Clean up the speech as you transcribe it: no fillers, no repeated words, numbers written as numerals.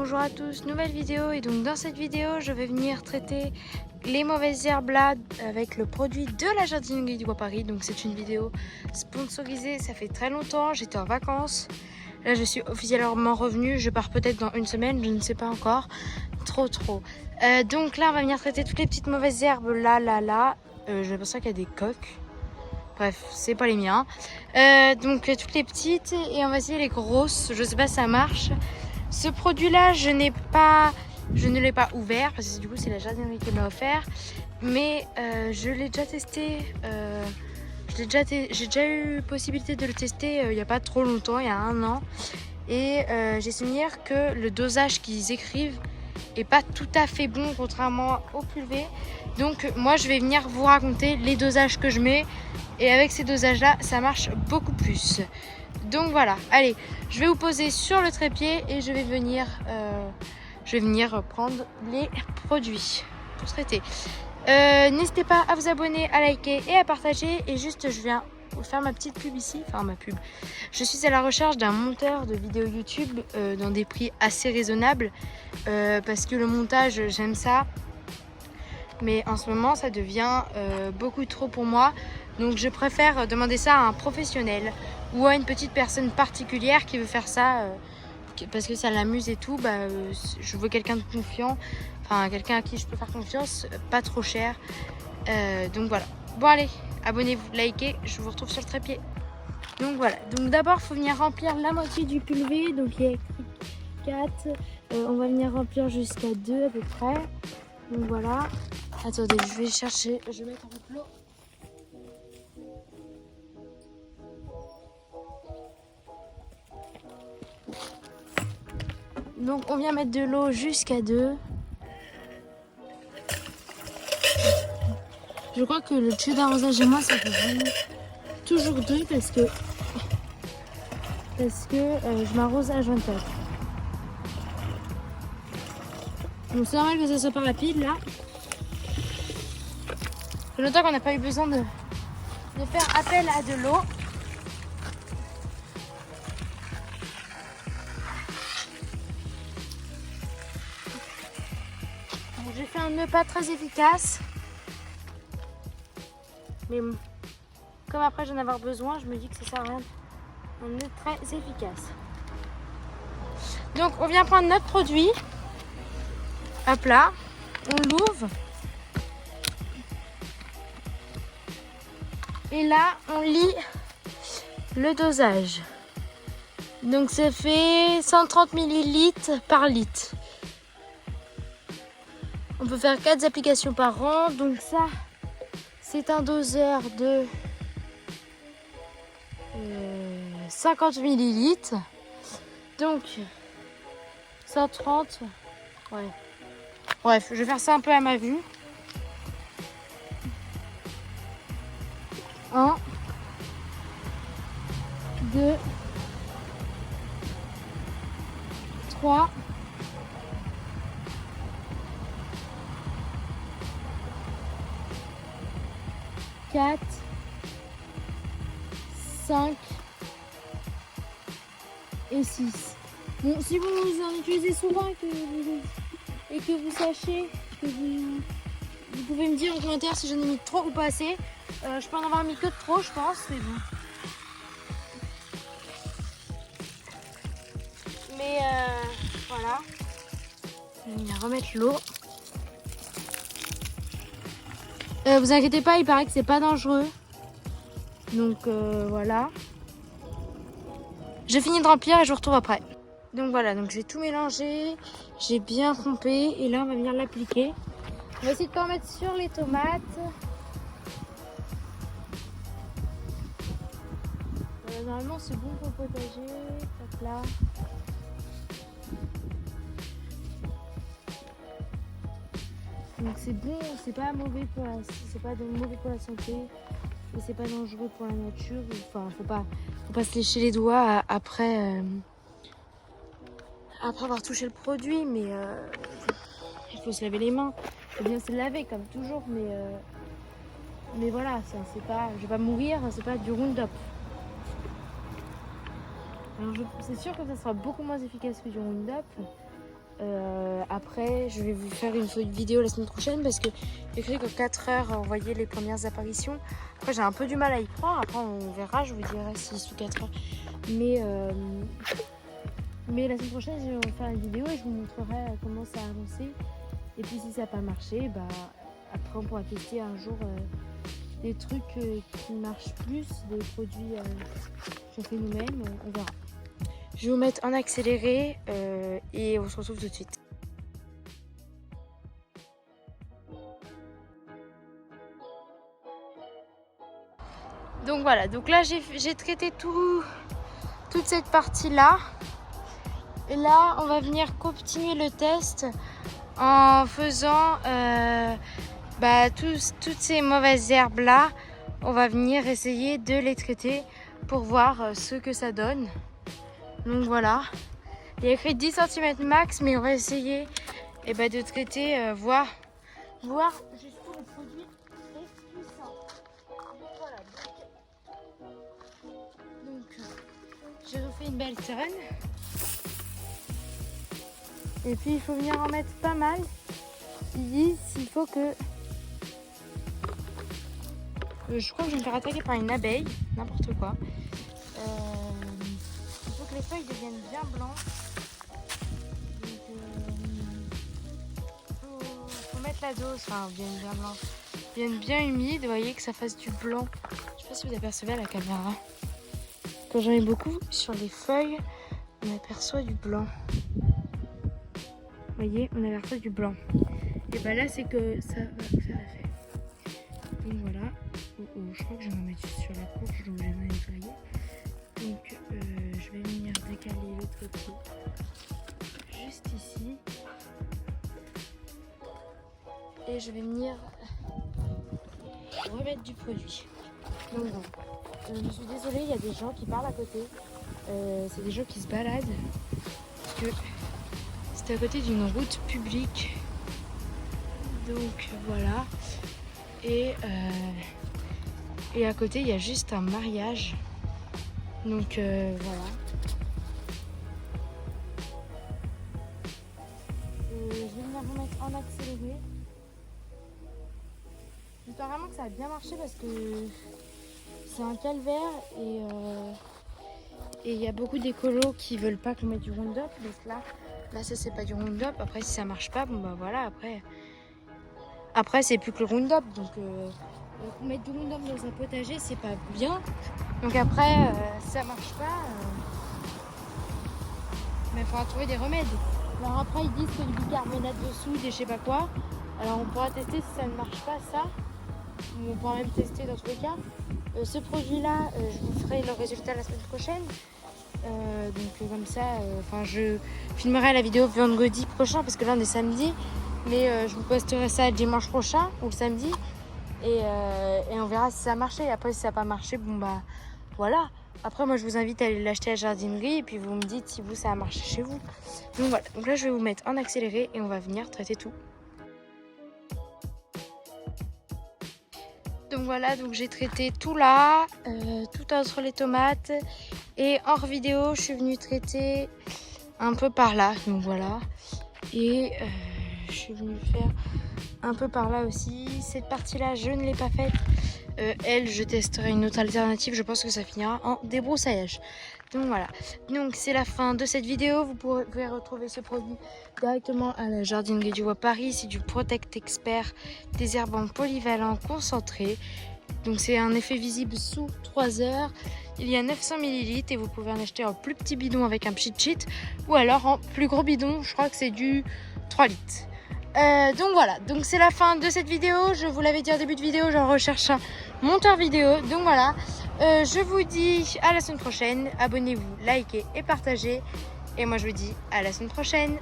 Bonjour à tous, nouvelle vidéo et donc dans cette vidéo je vais venir traiter les mauvaises herbes là avec le produit de la jardinerie du Bois Paris. Donc c'est une vidéo sponsorisée, ça fait très longtemps, j'étais en vacances. Là je suis officiellement revenue, je pars peut-être dans une semaine, je ne sais pas encore, trop. Donc là on va venir traiter toutes les petites mauvaises herbes là. J'ai l'impression qu'il y a des coques. Bref, c'est pas les miens. Donc toutes les petites et on va essayer les grosses, je sais pas si ça marche. Ce produit-là, je ne l'ai pas ouvert parce que du coup c'est la jardinerie qui m'a offert. Mais je l'ai déjà testé. J'ai déjà eu possibilité de le tester il n'y a pas trop longtemps, il y a 1 an. Et j'ai souvenir que le dosage qu'ils écrivent est pas tout à fait bon contrairement au pulvé. Donc moi je vais venir vous raconter les dosages que je mets. Et avec ces dosages-là, ça marche beaucoup plus. Donc voilà, allez, je vais vous poser sur le trépied et je vais venir prendre les produits pour traiter. N'hésitez pas à vous abonner, à liker et à partager. Et juste, je viens faire ma petite pub ici, enfin ma pub. Je suis à la recherche d'un monteur de vidéos YouTube dans des prix assez raisonnables parce que le montage, j'aime ça. Mais en ce moment, ça devient beaucoup trop pour moi. Donc je préfère demander ça à un professionnel ou à une petite personne particulière qui veut faire ça parce que ça l'amuse et tout. Je veux quelqu'un de confiant, enfin quelqu'un à qui je peux faire confiance, pas trop cher. Donc voilà. Bon allez, abonnez-vous, likez, je vous retrouve sur le trépied. Donc voilà, donc d'abord il faut venir remplir la moitié du pulvé. Donc il y a écrit 4, on va venir remplir jusqu'à 2 à peu près. Donc voilà. Attendez, je vais chercher, je vais mettre en l'eau. Donc on vient mettre de l'eau jusqu'à 2. Je crois que le tuyau d'arrosage et moi ça fait vraiment toujours 2 parce que je m'arrose à 24. Donc c'est normal que ça soit pas rapide là. Ça fait longtemps qu'on n'a pas eu besoin de faire appel à de l'eau. J'ai fait un nœud pas très efficace. Mais comme après j'en ai avoir besoin, je me dis que ça sert à rien. Un nœud très efficace. Donc on vient prendre notre produit. Hop là. On l'ouvre. Et là, on lit le dosage. Donc ça fait 130 ml par litre. On peut faire 4 applications par an. Donc ça, c'est un doseur de 50 ml. Donc 130. Ouais. Bref, je vais faire ça un peu à ma vue. 1, 2, 3, 4, 5 et 6. Bon, si vous en utilisez souvent et que vous sachez que vous pouvez me dire en commentaire si j'en ai mis trop ou pas assez. Je peux en avoir mis que de trop, je pense, mais bon. Mais voilà. Je vais venir remettre l'eau. Vous inquiétez pas, il paraît que c'est pas dangereux. Donc voilà. Je finis de remplir et je vous retrouve après. Donc voilà, donc j'ai tout mélangé, j'ai bien pompé et là on va venir l'appliquer. On va essayer de pas en mettre sur les tomates. Normalement c'est bon pour le potager. Hop là. Donc c'est bon, c'est pas mauvais pour la santé et c'est pas dangereux pour la nature. Enfin, faut pas se lécher les doigts après avoir touché le produit, mais il faut se laver les mains. Il faut bien se laver comme toujours, mais voilà, c'est pas, je vais pas mourir, c'est pas du Roundup. Alors c'est sûr que ça sera beaucoup moins efficace que du Roundup, Après, je vais vous faire une vidéo la semaine prochaine parce que j'ai écrit que 4 heures, on voyait les premières apparitions. Après, j'ai un peu du mal à y croire. Après, on verra, je vous dirai si sous 4 heures. Mais la semaine prochaine, je vais faire une vidéo et je vous montrerai comment ça a avancé. Et puis, si ça n'a pas marché, après, on pourra tester un jour des trucs qui marchent plus, des produits qu'on fait nous-mêmes. On verra. Je vais vous mettre en accéléré et on se retrouve tout de suite. Donc voilà, donc là j'ai traité toute cette partie-là. Et là, on va venir continuer le test en faisant toutes ces mauvaises herbes-là. On va venir essayer de les traiter pour voir ce que ça donne. Donc voilà, il y a écrit 10 cm max, mais on va essayer de traiter, voir jusqu'où le produit est puissant. Donc voilà, donc j'ai refait une belle tonne. Et puis il faut venir en mettre pas mal. Ils disent il faut que... je crois que je vais me faire attaquer par une abeille, n'importe quoi. Les feuilles deviennent bien blanches. Donc faut mettre la dose, enfin deviennent bien blanches, deviennent bien humides, vous voyez que ça fasse du blanc. Je sais pas si vous apercevez à la caméra. Quand j'en mets beaucoup sur les feuilles, on aperçoit du blanc. Vous voyez, on aperçoit du blanc. Et là c'est que ça va faire effet. Donc voilà. Je crois que je vais me mettre sur la courge, donc je vais me nettoyer. Donc je vais venir décaler le trépied juste ici et je vais venir remettre du produit. Donc bon, je suis désolée, il y a des gens qui parlent à côté, c'est des gens qui se baladent parce que c'est à côté d'une route publique. Donc voilà, et à côté il y a juste un mariage. Donc voilà. Je vais venir vous mettre en accéléré. J'espère vraiment que ça a bien marché parce que c'est un calvaire et il y a beaucoup d'écolos qui veulent pas qu'on mette du Roundup. Donc là ça c'est pas du Roundup. Après si ça marche pas, bon voilà, après c'est plus que le Roundup. Donc mettre du Roundup dans un potager c'est pas bien. Donc après, si ça marche pas, mais il faudra trouver des remèdes. Alors après, ils disent qu'il y a du bicarbonate de soude et je sais pas quoi. Alors on pourra tester si ça ne marche pas ça. On pourra même tester dans tous les cas. Ce produit-là, je vous ferai le résultat la semaine prochaine. Donc comme ça, je filmerai la vidéo vendredi prochain parce que là on est samedi. Mais je vous posterai ça le dimanche prochain ou le samedi. Et on verra si ça a marché. Et après, si ça n'a pas marché, voilà. Après, moi, je vous invite à aller l'acheter à la jardinerie et puis vous me dites si ça a marché chez vous. Donc voilà. Donc là, je vais vous mettre en accéléré et on va venir traiter tout. Donc voilà, donc j'ai traité tout là, tout entre les tomates. Et hors vidéo, je suis venue traiter un peu par là. Donc voilà. Et je suis venue faire un peu par là aussi. Cette partie-là, je ne l'ai pas faite. Je testerai une autre alternative. Je pense que ça finira en débroussaillage. Donc voilà. Donc c'est la fin de cette vidéo. Vous pouvez retrouver ce produit directement à la jardinerie du Bois Paris. C'est du Protect Expert désherbant polyvalent concentré. Donc c'est un effet visible sous 3 heures. Il y a 900 ml et vous pouvez en acheter en plus petit bidon avec un petit cheat ou alors en plus gros bidon. Je crois que c'est du 3 litres. Donc voilà, donc c'est la fin de cette vidéo. Je vous l'avais dit en début de vidéo, j'en recherche un monteur vidéo. Donc voilà, je vous dis à la semaine prochaine. Abonnez-vous, likez et partagez. Et moi je vous dis à la semaine prochaine.